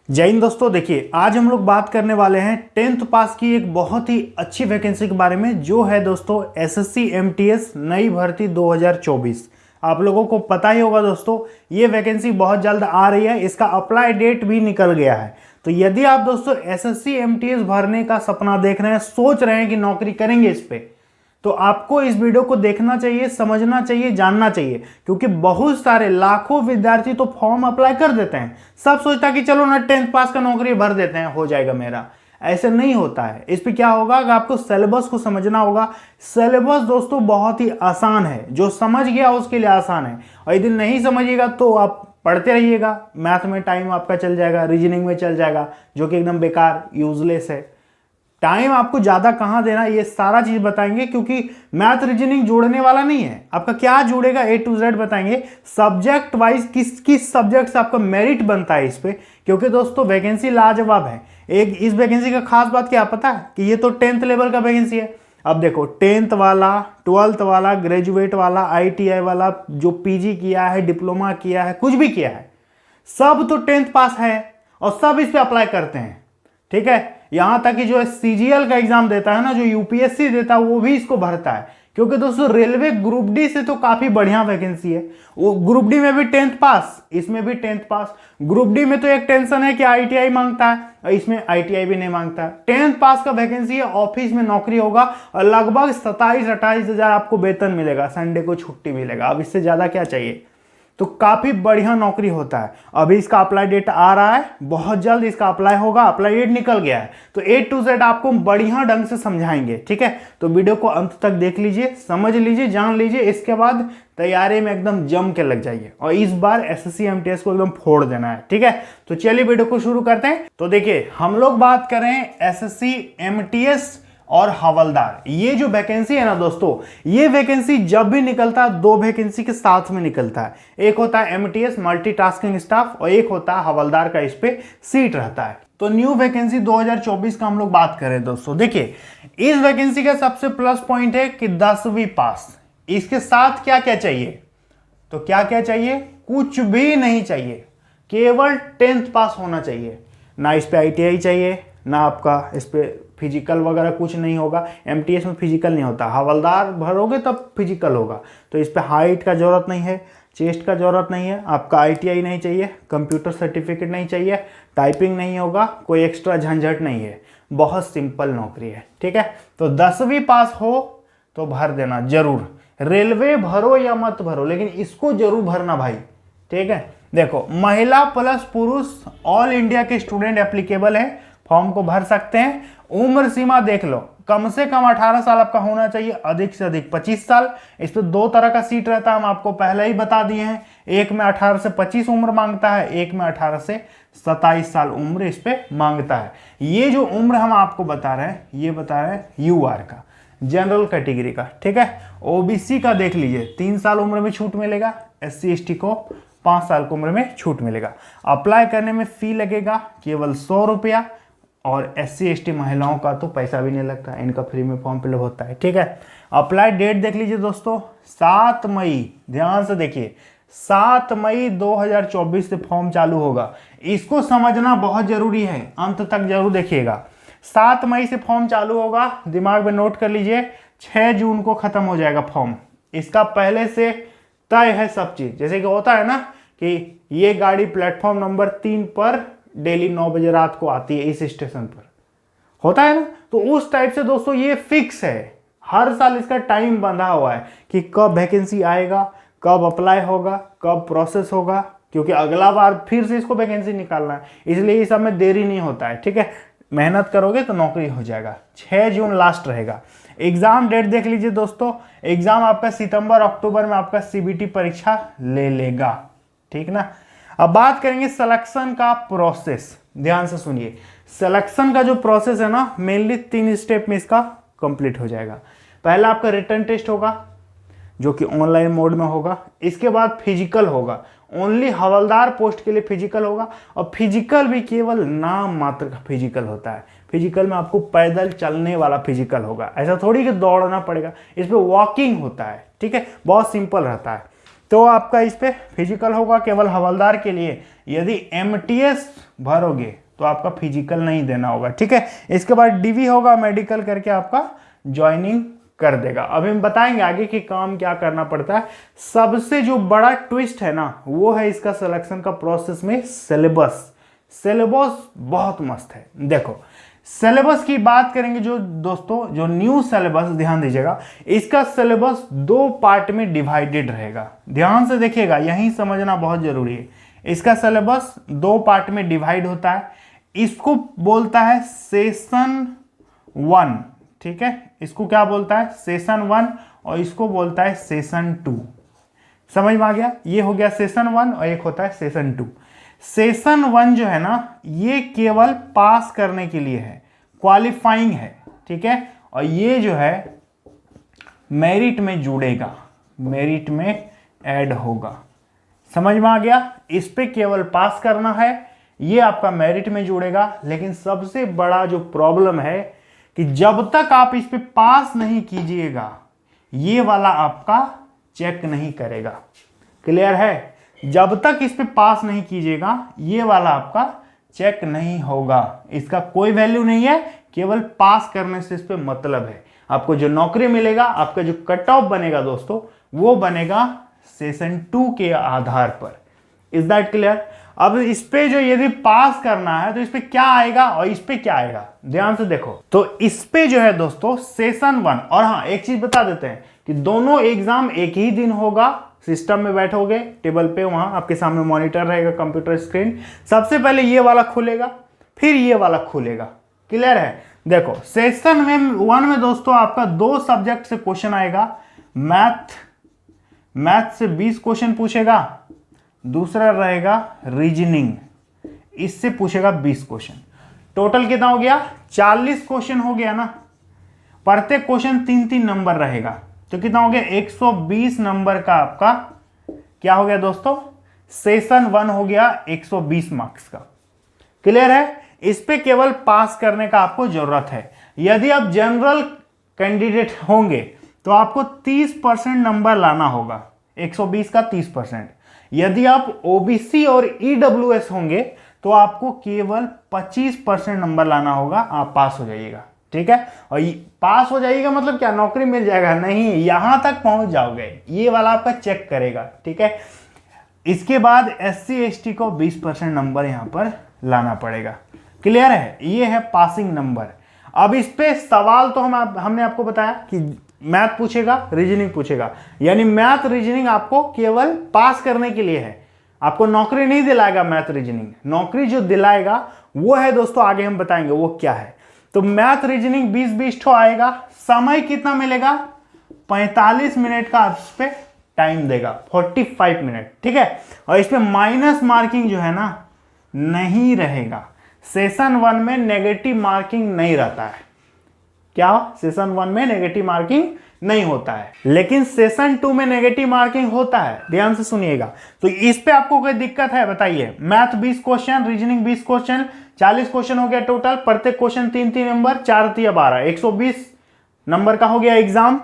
जय हिंद दोस्तों। देखिए, आज हम लोग बात करने वाले हैं 10th पास की एक बहुत ही अच्छी वैकेंसी के बारे में, जो है दोस्तों एसएससी एमटीएस नई भर्ती 2024। आप लोगों को पता ही होगा दोस्तों, ये वैकेंसी बहुत जल्द आ रही है। इसका अप्लाई डेट भी निकल गया है। तो यदि आप दोस्तों एसएससी एमटीएस भरने का सपना देख रहे हैं, सोच रहे हैं कि नौकरी करेंगे इस पे, तो आपको इस वीडियो को देखना चाहिए, समझना चाहिए, जानना चाहिए। क्योंकि बहुत सारे लाखों विद्यार्थी तो फॉर्म अप्लाई कर देते हैं, सब सोचता है कि चलो ना 10th पास का नौकरी भर देते हैं, हो जाएगा मेरा। ऐसे नहीं होता है। इस पे क्या होगा कि आपको सिलेबस को समझना होगा। सिलेबस दोस्तों बहुत ही आसान है, जो समझ गया उसके लिए आसान है, और यदि नहीं समझिएगा तो आप पढ़ते रहिएगा, मैथ में टाइम आपका चल जाएगा, रीजनिंग में चल जाएगा, जो कि एकदम बेकार, यूजलेस है। टाइम आपको ज्यादा कहां देना, ये सारा चीज बताएंगे। क्योंकि मैथ रीजनिंग जोड़ने वाला नहीं है, आपका क्या जुड़ेगा A to Z बताएंगे। सब्जेक्ट वाइज किस किस सब्जेक्ट से आपका मेरिट बनता है इस पे। क्योंकि दोस्तों वैकेंसी लाजवाब है। एक इस वैकेंसी का खास बात क्या पता है कि ये तो 10th लेवल का वैकेंसी है। अब देखो, 10th वाला, 12th वाला, ग्रेजुएट वाला, ITI वाला, जो PG किया है, डिप्लोमा किया है, कुछ भी किया है, सब तो 10th पास है और सब इस पे अप्लाई करते हैं। ठीक है, यहां तक कि जो CGL का एग्जाम देता है ना, जो UPSC देता है, वो भी इसको भरता है। क्योंकि दोस्तों रेलवे ग्रुप डी से तो काफी बढ़िया वैकेंसी है। वो ग्रुप डी में भी 10th पास, इसमें भी 10th पास। ग्रुप डी में तो एक टेंशन है कि ITI मांगता है, और इसमें ITI भी नहीं मांगता है। 10th पास का वैकेंसी है, ऑफिस में नौकरी होगा, और लगभग 27-28 हजार आपको वेतन मिलेगा, संडे को छुट्टी मिलेगा। अब इससे ज्यादा क्या चाहिए। तो काफी बढ़िया नौकरी होता है। अभी इसका अप्लाई डेट आ रहा है, बहुत जल्द इसका अप्लाई होगा। अप्लाई डेट निकल गया है, तो A to Z आपको बढ़िया ढंग से समझाएंगे। ठीक है, तो वीडियो को अंत तक देख लीजिए, समझ लीजिए, जान लीजिए। इसके बाद तैयारी में एकदम जम के लग जाइए, और इस बार एसएससी एमटीएस को एकदम फोड़ देना है। ठीक है, तो चलिए वीडियो को शुरू करते हैं। तो देखिए, हम लोग बात करें एसएससी एमटीएस और हवलदार। ये जो वैकेंसी है ना दोस्तों, ये वैकेंसी जब भी निकलता है, दो वैकेंसी के साथ में निकलता है। एक होता है एमटीएस मल्टीटास्किंग स्टाफ, और एक होता है हवलदार का, इस पे सीट रहता है। तो न्यू वैकेंसी 2024 का हम लोग बात करें दोस्तों, देखिए इस वैकेंसी का सबसे प्लस पॉइंट है कि 10वीं पास। इसके साथ क्या क्या चाहिए, तो क्या क्या चाहिए, कुछ भी नहीं चाहिए, केवल 10th पास होना चाहिए। ना इस पे ITI चाहिए, ना आपका इस पे फिजिकल वगैरह कुछ नहीं होगा। एमटीएस में फिजिकल नहीं होता, हवलदार भरोगे तब फिजिकल होगा। तो इस पे हाइट का जरूरत नहीं है, चेस्ट का जरूरत नहीं है, आपका ITI नहीं चाहिए, कंप्यूटर सर्टिफिकेट नहीं चाहिए, टाइपिंग नहीं होगा, कोई एक्स्ट्रा झंझट नहीं है। बहुत सिंपल नौकरी है। ठीक है, तो 10वीं पास हो तो भर देना जरूर। रेलवे भरो या मत भरो, लेकिन इसको जरूर भरना भाई। ठीक है, देखो महिला प्लस पुरुष ऑल इंडिया के स्टूडेंट एप्लीकेबल है, फॉर्म को भर सकते हैं। उम्र सीमा देख लो, कम से कम 18 साल आपका होना चाहिए, अधिक से अधिक 25 साल। इस पे दो तरह का सीट रहता है, हम आपको पहले ही बता दिए हैं। एक में 18 से 25 उम्र मांगता है, एक में 18 से 27 साल उम्र इस पे मांगता है। ये जो उम्र हम आपको बता रहे हैं, ये बता रहे हैं UR का, जनरल कैटेगरी का। ठीक है, OBC का देख लीजिए, 3 साल उम्र में छूट मिलेगा, SC ST को 5 साल की उम्र में छूट मिलेगा। अप्लाई करने में फी लगेगा केवल 100 रुपया, और SC ST महिलाओं का तो पैसा भी नहीं लगता, इनका फ्री में फॉर्म फिलअप होता है। ठीक है, अप्लाई डेट देख लीजिए दोस्तों, 7 मई, ध्यान से देखिए, 7 मई 2024 से फॉर्म चालू होगा। इसको समझना बहुत जरूरी है, अंत तक जरूर देखिएगा। 7 मई से फॉर्म चालू होगा, दिमाग में नोट कर लीजिए। 6 जून को खत्म हो जाएगा फॉर्म। इसका पहले से तय है सब चीज। जैसे कि होता है ना कि ये गाड़ी प्लेटफॉर्म नंबर 3 पर डेली 9 बजे रात को आती है, इस स्टेशन पर होता है ना, तो उस टाइप से दोस्तों ये फिक्स है। हर साल इसका टाइम बंधा हुआ है कि कब वैकेंसी आएगा, कब अप्लाई होगा, कब प्रोसेस होगा। क्योंकि अगला बार फिर से इसको वैकेंसी निकालना है, इसलिए इस सब में देरी नहीं होता है। ठीक है, मेहनत करोगे तो नौकरी हो जाएगा। 6 जून लास्ट रहेगा। एग्जाम डेट देख लीजिए दोस्तों, एग्जाम आपका सितंबर अक्टूबर में आपका CBT परीक्षा ले लेगा। ठीक ना, अब बात करेंगे सिलेक्शन का प्रोसेस। ध्यान से सुनिए, सिलेक्शन का जो प्रोसेस है ना, मेनली 3 स्टेप में इसका कंप्लीट हो जाएगा। पहला आपका रिटन टेस्ट होगा, जो कि ऑनलाइन मोड में होगा। इसके बाद फिजिकल होगा, ओनली हवलदार पोस्ट के लिए फिजिकल होगा, और फिजिकल भी केवल नाम मात्र का फिजिकल होता है। फिजिकल में आपको पैदल चलने वाला फिजिकल होगा, ऐसा थोड़ी कि दौड़ना पड़ेगा। इस पे वॉकिंग होता है। ठीक है, बहुत सिंपल रहता है। तो आपका इस पे फिजिकल होगा केवल हवलदार के लिए। यदि एमटीएस भरोगे तो आपका फिजिकल नहीं देना होगा, ठीक है। इसके बाद डीवी होगा, मेडिकल करके आपका ज्वाइनिंग कर देगा। अभी हम बताएंगे आगे कि काम क्या करना पड़ता है। सबसे जो बड़ा ट्विस्ट है ना वो है इसका सिलेक्शन का प्रोसेस में सिलेबस। सिलेबस बहुत मस्त है। देखो सिलेबस की बात करेंगे जो दोस्तों, जो न्यू सिलेबस, ध्यान दीजिएगा, इसका सिलेबस 2 पार्ट में डिवाइडेड रहेगा। ध्यान से देखिएगा, यही समझना बहुत जरूरी है। इसका सिलेबस 2 पार्ट में डिवाइड होता है। इसको बोलता है सेशन 1, ठीक है। इसको क्या बोलता है? सेशन 1, और इसको बोलता है सेशन 2। समझ में आ गया? ये हो गया सेशन 1 और एक होता है सेशन 2। सेशन 1 जो है ना ये केवल पास करने के लिए है, क्वालिफाइंग है, ठीक है। और ये जो है मेरिट में जुड़ेगा, मेरिट में ऐड होगा। समझ में आ गया? इस पे केवल पास करना है, ये आपका मेरिट में जुड़ेगा। लेकिन सबसे बड़ा जो प्रॉब्लम है कि जब तक आप इस पे पास नहीं कीजिएगा ये वाला आपका चेक नहीं करेगा। क्लियर है? जब तक इस पे पास नहीं कीजिएगा ये वाला आपका चेक नहीं होगा। इसका कोई वैल्यू नहीं है, केवल पास करने से इस पे मतलब है। आपको जो नौकरी मिलेगा, आपका जो कट ऑफ बनेगा दोस्तों, वो बनेगा सेशन 2 के आधार पर। Is that clear? अब इस पे जो यदि पास करना है तो इस पे क्या आएगा और इस पे क्या आएगा, ध्यान से देखो। तो इस पे जो है दोस्तों सेशन 1, और हाँ एक चीज बता देते हैं कि दोनों एग्जाम एक ही दिन होगा। सिस्टम में बैठोगे टेबल पे, वहां आपके सामने मॉनिटर रहेगा, कंप्यूटर स्क्रीन। सबसे पहले ये वाला खुलेगा, फिर ये वाला खुलेगा। क्लियर है? देखो सेशन में 1 में दोस्तों आपका 2 सब्जेक्ट से क्वेश्चन आएगा। मैथ से 20 क्वेश्चन पूछेगा, दूसरा रहेगा रीजनिंग, इससे पूछेगा 20 क्वेश्चन। टोटल कितना हो गया? 40 क्वेश्चन हो गया ना। प्रत्येक क्वेश्चन 3-3 नंबर रहेगा, तो कितना हो गया? 120 नंबर का आपका क्या हो गया दोस्तों? सेशन 1 हो गया 120 मार्क्स का। क्लियर है? इस पे केवल पास करने का आपको जरूरत है। यदि आप जनरल कैंडिडेट होंगे तो आपको 30% नंबर लाना होगा, 120 का 30%। यदि आप ओबीसी और ईडब्ल्यूएस होंगे तो आपको केवल 25% नंबर लाना होगा, आप पास हो जाइएगा, ठीक है। और पास हो जाइएगा मतलब क्या? नौकरी मिल जाएगा? नहीं, यहां तक पहुंच जाओगे, ये वाला आपका चेक करेगा, ठीक है। इसके बाद एससी एसटी को 20% नंबर यहां पर लाना पड़ेगा। क्लियर है? ये है पासिंग नंबर। अब इस पे सवाल तो हमने आपको बताया कि मैथ पूछेगा, रीजनिंग पूछेगा, यानी मैथ रीजनिंग आपको केवल पास करने के लिए है। आपको नौकरी नहीं दिलाएगा मैथ रीजनिंग। नौकरी जो दिलाएगा वो है दोस्तों, आगे हम बताएंगे वो क्या है। तो मैथ रीजनिंग 20-20 ठो आएगा। समय कितना मिलेगा? 45 मिनट का इस पे टाइम देगा, 45 मिनट, ठीक है। और इस पे माइनस मार्किंग जो है ना नहीं रहेगा। सेशन 1 में नेगेटिव मार्किंग नहीं रहता है। क्या? सेशन 1 में नेगेटिव मार्किंग नहीं होता है, लेकिन सेशन 2 में नेगेटिव मार्किंग होता है। ध्यान से सुनिएगा। तो इस पे आपको कोई दिक्कत है बताइए? Math 20 question, reasoning 20 question, 40 question हो गया टोटल। प्रत्येक क्वेश्चन 3-3 नंबर, 4-3 12, 120 नंबर का हो गया एग्जाम।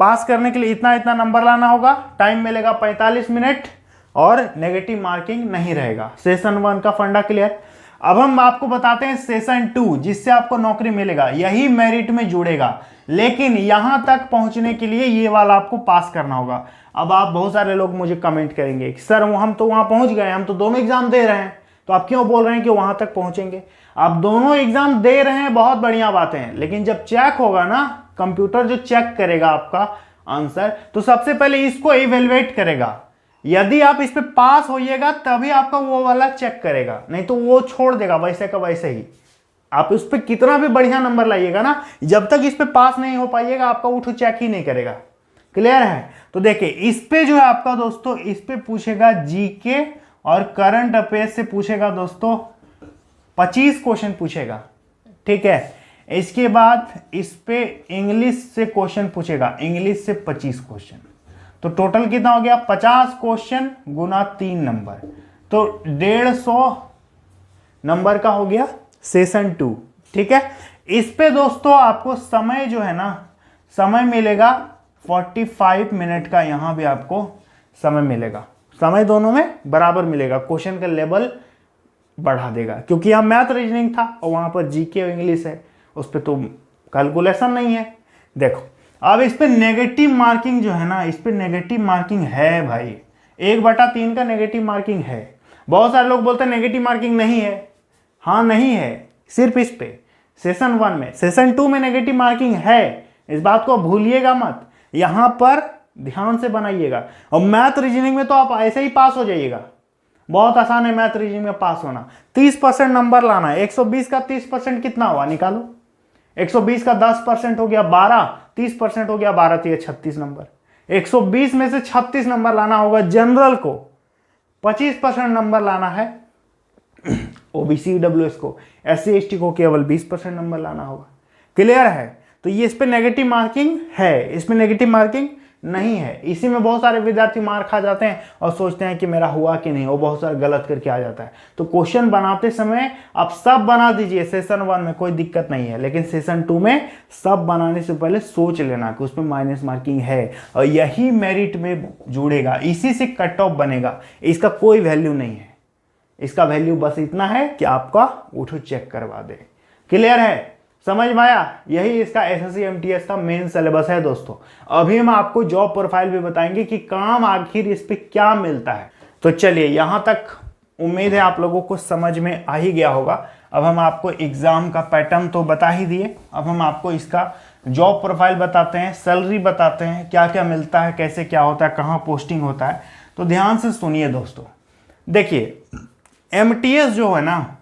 पास करने के लिए इतना इतना नंबर लाना होगा, टाइम मिलेगा 45 मिनट, और नेगेटिव मार्किंग नहीं रहेगा। सेशन 1 का फंडा क्लियर। अब हम आपको बताते हैं सेशन 2, जिससे आपको नौकरी मिलेगा, यही मेरिट में जुड़ेगा। लेकिन यहां तक पहुंचने के लिए ये वाला आपको पास करना होगा। अब आप बहुत सारे लोग मुझे कमेंट करेंगे कि सर हम तो वहां पहुंच गए, हम तो दोनों एग्जाम दे रहे हैं, तो आप क्यों बोल रहे हैं कि वहां तक पहुंचेंगे? आप दोनों एग्जाम दे रहे हैं, बहुत बढ़िया बातें हैं, लेकिन जब चेक होगा ना, कंप्यूटर जो चेक करेगा आपका आंसर, तो सबसे पहले इसको इवेलुएट करेगा। यदि आप इस पे पास होइएगा तभी आपका वो वाला चेक करेगा, नहीं तो वो छोड़ देगा वैसे का वैसे ही। आप उस पे कितना भी बढ़िया नंबर लाइएगा ना, जब तक इस पे पास नहीं हो पाइएगा आपका उठो चेक ही नहीं करेगा। क्लियर है? तो देखिए इस पे जो है आपका दोस्तों, इस पे पूछेगा जीके और करंट अफेयर्स से पूछेगा दोस्तों 25 क्वेश्चन पूछेगा, ठीक है। इसके बाद इस पे इंग्लिश से क्वेश्चन पूछेगा, इंग्लिश से 25 क्वेश्चन। तो टोटल कितना हो गया? 50 क्वेश्चन गुना 3 नंबर, तो 150 नंबर का हो गया सेशन 2, ठीक है। इस पे दोस्तों आपको समय जो है ना, समय मिलेगा 45 मिनट का, यहां भी आपको समय मिलेगा, समय दोनों में बराबर मिलेगा, क्वेश्चन का लेवल बढ़ा देगा, क्योंकि यहाँ मैथ रीजनिंग था और वहाँ पर जीके और इंग्लिश है, उस पर तो कैलकुलेशन नहीं है। देखो अब इस पे नेगेटिव मार्किंग जो है ना, इस पे नेगेटिव मार्किंग है भाई, 1/3 का नेगेटिव मार्किंग है। बहुत सारे लोग बोलते हैं नेगेटिव मार्किंग नहीं है, हाँ नहीं है, सिर्फ इस पे सेशन 1 में। सेशन 2 में नेगेटिव मार्किंग है, इस बात को भूलिएगा मत, यहाँ पर ध्यान से बनाइएगा। और मैथ रीजनिंग में तो आप ऐसे ही पास हो जाइएगा, बहुत आसान है मैथ रीजनिंग में पास होना। 30% नंबर लाना है, 120 का 30% कितना हुआ निकालो, 120 का 10% हो गया 12, 30% हो गया 12, तो ये 36 नंबर। 120 में से 36 नंबर लाना होगा जनरल को, 25% नंबर लाना है ओबीसी डब्ल्यूएस को, एससी एसटी को केवल 20% नंबर लाना होगा। क्लियर है? तो ये इस पे नेगेटिव मार्किंग है, इसमें नेगेटिव मार्किंग नहीं है। इसी में बहुत सारे विद्यार्थी मार खा जाते हैं और सोचते हैं कि मेरा हुआ कि नहीं, वो बहुत सारा गलत करके आ जाता है। तो क्वेश्चन बनाते समय आप सब बना दीजिए, सेशन 1 में कोई दिक्कत नहीं है, लेकिन सेशन 2 में सब बनाने से पहले सोच लेना कि उसमें माइनस मार्किंग है, और यही मेरिट में जुड़ेगा, इसी से कट ऑफ बनेगा। इसका कोई वैल्यू नहीं है, इसका वैल्यू बस इतना है कि आपका उठो चेक करवा दे। क्लियर है? समझ में आया? यही इसका एसएससी एमटीएस का मेन सिलेबस है दोस्तों। अभी हम आपको जॉब प्रोफाइल भी बताएंगे कि काम आखिर इस पे क्या मिलता है। तो चलिए, यहां तक उम्मीद है आप लोगों को समझ में आ ही गया होगा। अब हम आपको एग्जाम का पैटर्न तो बता ही दिए, अब हम आपको इसका जॉब प्रोफाइल बताते हैं, सैलरी बताते हैं, क्या क्या मिलता है, कैसे क्या होता है, कहाँ पोस्टिंग होता है। तो ध्यान से सुनिए दोस्तों। देखिए एमटीएस जो है ना,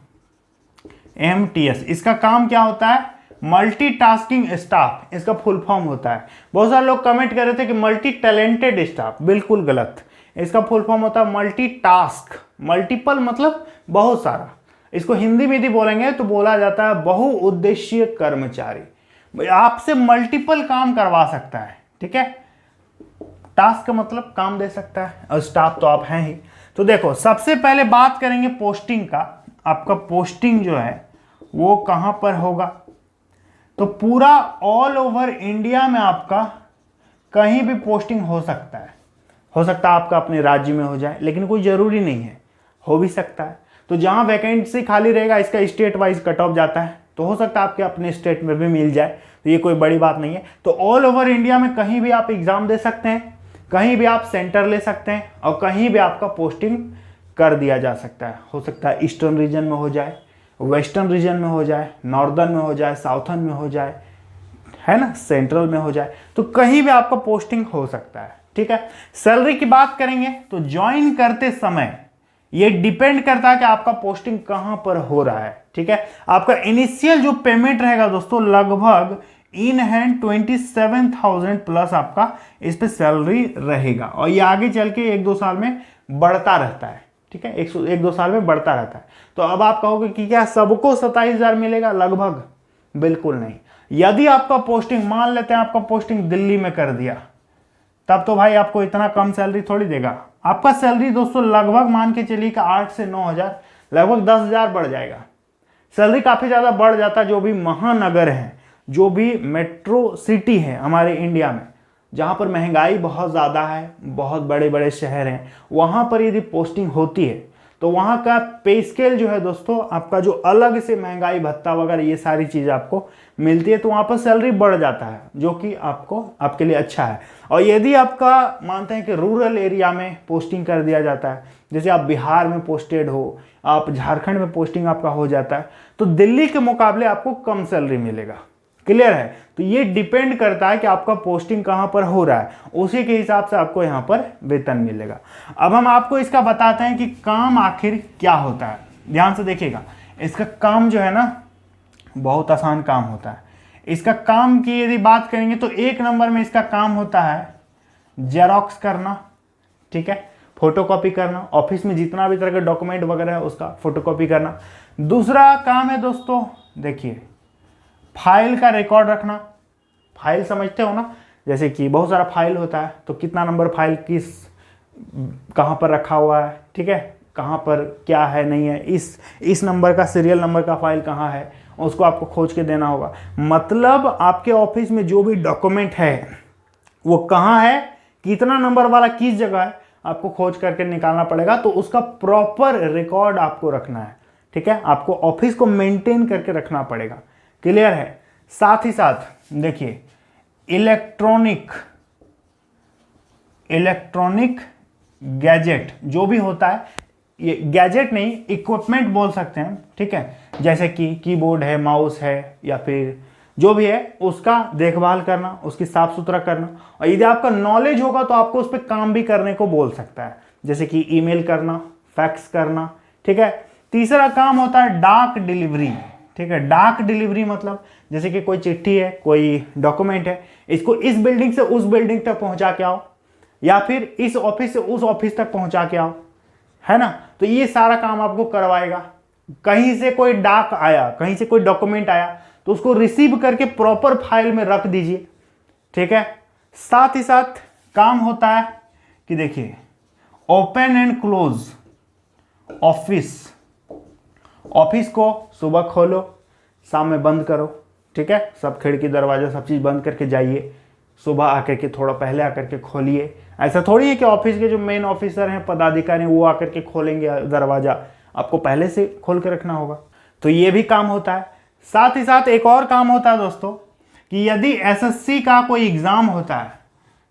एमटीएस इसका काम क्या होता है? मल्टीटास्किंग स्टाफ इसका फुल फॉर्म होता है। बहुत सारे लोग कमेंट कर रहे थे कि मल्टी टैलेंटेड स्टाफ, बिल्कुल गलत। इसका फुल फॉर्म होता है मल्टीटास्क, मल्टीपल मतलब बहुत सारा। इसको हिंदी में यदि बोलेंगे तो बोला जाता है बहुउद्देशीय कर्मचारी। आपसे मल्टीपल काम करवा सकता है, ठीक है। टास्क का मतलब काम दे सकता है, और स्टाफ तो आप हैं ही। तो देखो सबसे पहले बात करेंगे पोस्टिंग का। आपका पोस्टिंग जो है वो कहां पर होगा? तो पूरा ऑल ओवर इंडिया में आपका कहीं भी पोस्टिंग हो सकता है। हो सकता है आपका अपने राज्य में हो जाए, लेकिन कोई जरूरी नहीं है, हो भी सकता है। तो जहां वैकेंसी खाली रहेगा इसका स्टेट वाइज कट ऑफ जाता है, तो हो सकता है आपके अपने स्टेट में भी मिल जाए, तो ये कोई बड़ी बात नहीं है। तो ऑल ओवर इंडिया में कहीं भी आप एग्जाम दे सकते हैं, कहीं भी आप सेंटर ले सकते हैं, और कहीं भी आपका पोस्टिंग कर दिया जा सकता है। हो सकता है ईस्टर्न रीजन में हो जाए, वेस्टर्न रीजन में हो जाए, नॉर्दर्न में हो जाए, साउथर्न में हो जाए, है ना, सेंट्रल में हो जाए, तो कहीं भी आपका पोस्टिंग हो सकता है, ठीक है। सैलरी की बात करेंगे तो ज्वाइन करते समय ये डिपेंड करता है कि आपका पोस्टिंग कहां पर हो रहा है, ठीक है। आपका इनिशियल जो पेमेंट रहेगा दोस्तों, लगभग इन हैंड 27,000 प्लस आपका इस पे सैलरी रहेगा, और ये आगे चल के 1-2 साल में बढ़ता रहता है, ठीक है। 1-2 साल में बढ़ता रहता है। तो अब आप कहोगे कि क्या सबको 27,000 मिलेगा? लगभग बिल्कुल नहीं। यदि आपका पोस्टिंग, मान लेते हैं आपका पोस्टिंग दिल्ली में कर दिया, तब तो भाई आपको इतना कम सैलरी थोड़ी देगा। आपका सैलरी दोस्तों लगभग मान के चलिए कि 8 से 9,000, लगभग 10,000 बढ़ जाएगा। सैलरी काफी ज्यादा बढ़ जाता है। जो भी महानगर है, जो भी मेट्रो सिटी है हमारे इंडिया में, जहां पर महंगाई बहुत ज़्यादा है, बहुत बड़े बड़े शहर हैं, वहां पर यदि पोस्टिंग होती है तो वहां का पे स्केल जो है दोस्तों, आपका जो अलग से महंगाई भत्ता वगैरह ये सारी चीज़ आपको मिलती है, तो वहां पर सैलरी बढ़ जाता है, जो कि आपके लिए अच्छा है। और यदि आपका मानते हैं कि रूरल एरिया में पोस्टिंग कर दिया जाता है, जैसे आप बिहार में पोस्टेड हो, आप झारखंड में पोस्टिंग आपका हो जाता है, तो दिल्ली के मुकाबले आपको कम सैलरी मिलेगा। क्लियर है? तो ये डिपेंड करता है कि आपका पोस्टिंग कहां पर हो रहा है, उसी के हिसाब से आपको यहां पर वेतन मिलेगा। अब हम आपको इसका बताते हैं कि काम आखिर क्या होता है। ध्यान से देखिएगा, इसका काम जो है ना बहुत आसान काम होता है। इसका काम की यदि बात करेंगे तो 1 नंबर में इसका काम होता है जेरॉक्स करना, ठीक है, फोटोकॉपी करना, ऑफिस में जितना भी तरह का डॉक्यूमेंट वगैरह है उसका फोटोकॉपी करना। दूसरा काम है दोस्तों, देखिए फाइल का रिकॉर्ड रखना। फाइल समझते हो ना, जैसे कि बहुत सारा फाइल होता है, तो कितना नंबर फाइल कहाँ पर रखा हुआ है, ठीक है, कहाँ पर क्या है नहीं है, इस नंबर का सीरियल नंबर का फाइल कहाँ है, उसको आपको खोज के देना होगा। मतलब आपके ऑफिस में जो भी डॉक्यूमेंट है वो कहाँ है, कितना नंबर वाला किस जगह है, आपको खोज करके निकालना पड़ेगा, तो उसका प्रॉपर रिकॉर्ड आपको रखना है। ठीक है, आपको ऑफिस को मेंटेन करके रखना पड़ेगा। क्लियर है। साथ ही साथ देखिए इलेक्ट्रॉनिक गैजेट जो भी होता है, ये गैजेट नहीं इक्विपमेंट बोल सकते हैं। ठीक है, जैसे कि कीबोर्ड है, माउस है, या फिर जो भी है उसका देखभाल करना, उसकी साफ सुथरा करना, और यदि आपका नॉलेज होगा तो आपको उस पर काम भी करने को बोल सकता है, जैसे कि ईमेल करना, फैक्स करना। ठीक है, तीसरा काम होता है डाक डिलीवरी। ठीक है, डाक डिलीवरी मतलब जैसे कि कोई चिट्ठी है, कोई डॉक्यूमेंट है, इसको इस बिल्डिंग से उस बिल्डिंग तक पहुंचा के आओ, या फिर इस ऑफिस से उस ऑफिस तक पहुंचा के आओ, है ना। तो ये सारा काम आपको करवाएगा। कहीं से कोई डाक आया, कहीं से कोई डॉक्यूमेंट आया, तो उसको रिसीव करके प्रॉपर फाइल में रख दीजिए। ठीक है, साथ ही साथ काम होता है कि देखिए ओपन एंड क्लोज ऑफिस को सुबह खोलो, शाम में बंद करो। ठीक है, सब खिड़की दरवाजा सब चीज़ बंद करके जाइए, सुबह आकर के थोड़ा पहले आकर के खोलिए। ऐसा थोड़ी है कि ऑफिस के जो मेन ऑफिसर हैं, पदाधिकारी हैं, वो आकर के खोलेंगे दरवाजा, आपको पहले से खोल के रखना होगा। तो ये भी काम होता है। साथ ही साथ एक और काम होता है दोस्तों कि यदि एसएससी का कोई एग्जाम होता है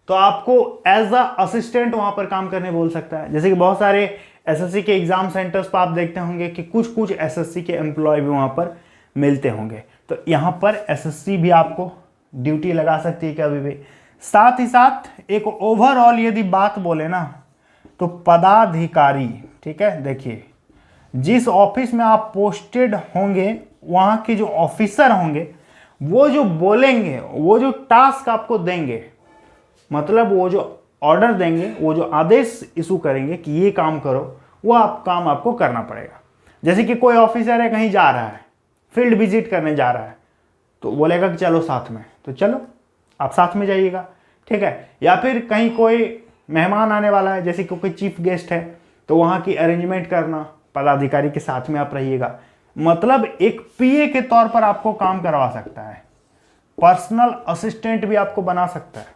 तो आपको एज अ असिस्टेंट वहां पर काम करने बोल सकता है। जैसे कि बहुत सारे एसएससी के एग्जाम सेंटर्स पर आप देखते होंगे कि कुछ कुछ एसएससी के एम्प्लॉय भी वहां पर मिलते होंगे, तो यहाँ पर एसएससी भी आपको ड्यूटी लगा सकती है कभी भी। साथ ही साथ एक ओवरऑल यदि बात बोले ना तो पदाधिकारी। ठीक है, देखिए जिस ऑफिस में आप पोस्टेड होंगे वहाँ के जो ऑफिसर होंगे वो जो बोलेंगे, वो जो टास्क आपको देंगे, मतलब वो जो ऑर्डर देंगे, वो जो आदेश इशू करेंगे कि ये काम करो, वो काम आपको करना पड़ेगा। जैसे कि कोई ऑफिसर है, कहीं जा रहा है, फील्ड विजिट करने जा रहा है, तो बोलेगा कि चलो साथ में, तो चलो आप साथ में जाइएगा। ठीक है, या फिर कहीं कोई मेहमान आने वाला है, जैसे कि कोई चीफ गेस्ट है, तो वहाँ की अरेंजमेंट करना, पदाधिकारी के साथ में आप रहिएगा। मतलब एक पीए के तौर पर आपको काम करवा सकता है, पर्सनल असिस्टेंट भी आपको बना सकता है।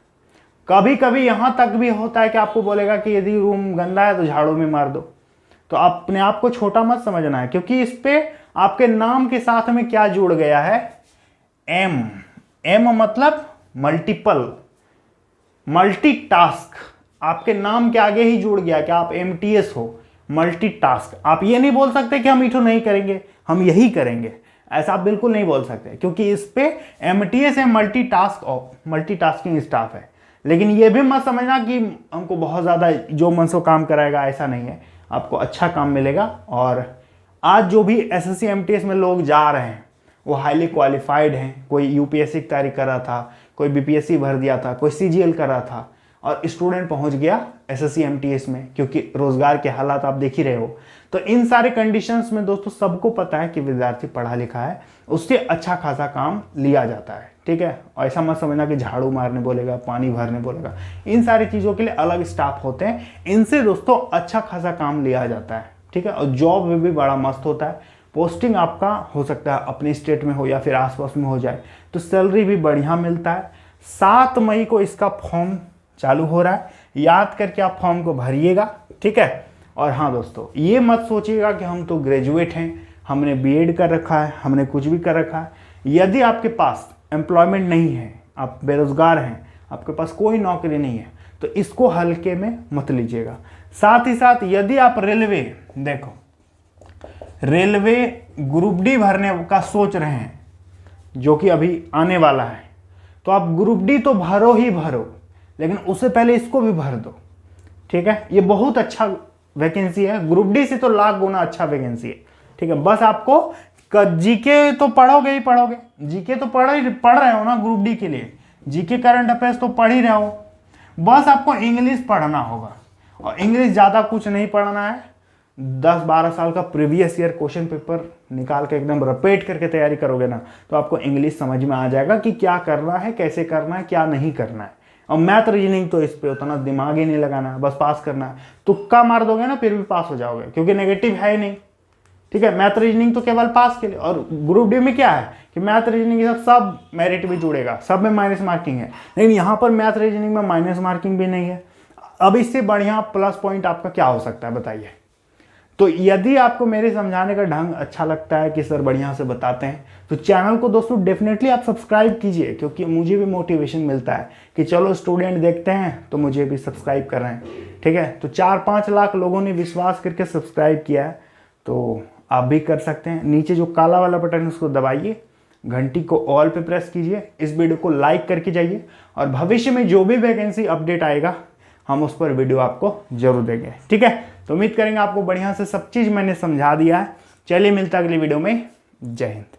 कभी कभी यहाँ तक भी होता है कि आपको बोलेगा कि यदि रूम गंदा है तो झाड़ू में मार दो। तो अपने आप को छोटा मत समझना है, क्योंकि इस पे आपके नाम के साथ में क्या जुड़ गया है, एम मतलब मल्टीपल, मल्टीटास्क। आपके नाम के आगे ही जुड़ गया कि आप एमटीएस हो, मल्टीटास्क। आप ये नहीं बोल सकते कि हम ईटो नहीं करेंगे, हम यही करेंगे, ऐसा आप बिल्कुल नहीं बोल सकते, क्योंकि इस पे एमटीएस है, मल्टीटास्किंग स्टाफ है। लेकिन ये भी मत समझना कि हमको बहुत ज़्यादा जो मन से काम कराएगा, ऐसा नहीं है। आपको अच्छा काम मिलेगा। और आज जो भी एसएससी एमटीएस में लोग जा रहे हैं वो हाईली क्वालिफाइड हैं। कोई यूपीएससी की तैयारी कर रहा था, कोई बीपीएससी भर दिया था, कोई सीजीएल कर रहा था, और स्टूडेंट पहुंच गया एसएससी एमटीएस में, क्योंकि रोजगार के हालात आप देख ही रहे हो। तो इन सारे कंडीशंस में दोस्तों सबको पता है कि विद्यार्थी पढ़ा लिखा है, उससे अच्छा खासा काम लिया जाता है। ठीक है, और ऐसा मत समझना कि झाड़ू मारने बोलेगा, पानी भरने बोलेगा, इन सारी चीज़ों के लिए अलग स्टाफ होते हैं, इनसे दोस्तों अच्छा खासा काम लिया जाता है। ठीक है, और जॉब में भी बड़ा मस्त होता है। पोस्टिंग आपका हो सकता है अपने स्टेट में हो या फिर आसपास में हो जाए, तो सैलरी भी बढ़िया मिलता है। 7 मई को इसका फॉर्म चालू हो रहा है, याद करके आप फॉर्म को भरिएगा। ठीक है, और हाँ दोस्तों, ये मत सोचिएगा कि हम तो ग्रेजुएट हैं, हमने बीएड कर रखा है, हमने कुछ भी कर रखा है। यदि आपके पास एम्प्लॉयमेंट नहीं है, आप बेरोजगार हैं, आपके पास कोई नौकरी नहीं है, तो इसको हल्के में मत लीजिएगा। साथ ही साथ यदि आप रेलवे ग्रुप डी भरने का सोच रहे हैं, जो कि अभी आने वाला है, तो आप ग्रुप डी तो भरो ही भरो, लेकिन उससे पहले इसको भी भर दो। ठीक है, ये बहुत अच्छा वैकेंसी है, ग्रुप डी से तो लाख गुना अच्छा वैकेंसी है। ठीक है, बस आपको जीके तो पढ़ोगे ही पढ़ोगे, जीके तो पढ़ रहे हो ना ग्रुप डी के लिए, जीके करंट अफेयर्स तो पढ़ ही रहे हो। बस आपको इंग्लिश पढ़ना होगा, और इंग्लिश ज़्यादा कुछ नहीं पढ़ना है। 10-12 साल का प्रीवियस ईयर क्वेश्चन पेपर निकाल के एकदम रिपीट करके तैयारी करोगे ना, तो आपको इंग्लिश समझ में आ जाएगा कि क्या करना है, कैसे करना है, क्या नहीं करना है। और मैथ रीजनिंग तो इस पे उतना दिमाग ही नहीं लगाना है, बस पास करना है। तुक्का मार दोगे ना फिर भी पास हो जाओगे, क्योंकि नेगेटिव है ही नहीं। ठीक है, मैथ रीजनिंग तो केवल पास के लिए। और ग्रुप डी में क्या है कि मैथ रीजनिंग के साथ सब मेरिट भी जुड़ेगा, सब में माइनस मार्किंग है। लेकिन यहाँ पर मैथ रीजनिंग में माइनस मार्किंग भी नहीं है, अब इससे बढ़िया प्लस पॉइंट आपका क्या हो सकता है बताइए। तो यदि आपको मेरे समझाने का ढंग अच्छा लगता है कि सर बढ़िया से बताते हैं, तो चैनल को दोस्तों डेफिनेटली आप सब्सक्राइब कीजिए, क्योंकि मुझे भी मोटिवेशन मिलता है कि चलो स्टूडेंट देखते हैं तो मुझे भी सब्सक्राइब कर रहे हैं। ठीक है, तो 4-5 लाख लोगों ने विश्वास करके सब्सक्राइब किया है, तो आप भी कर सकते हैं। नीचे जो काला वाला बटन है उसको दबाइए, घंटी को ऑल पे प्रेस कीजिए, इस वीडियो को लाइक करके जाइए, और भविष्य में जो भी वैकेंसी अपडेट आएगा हम उस पर वीडियो आपको जरूर देंगे। ठीक है, तो उम्मीद करेंगे आपको बढ़िया से सब चीज़ मैंने समझा दिया है। चलिए मिलता है अगली वीडियो में। जय हिंद।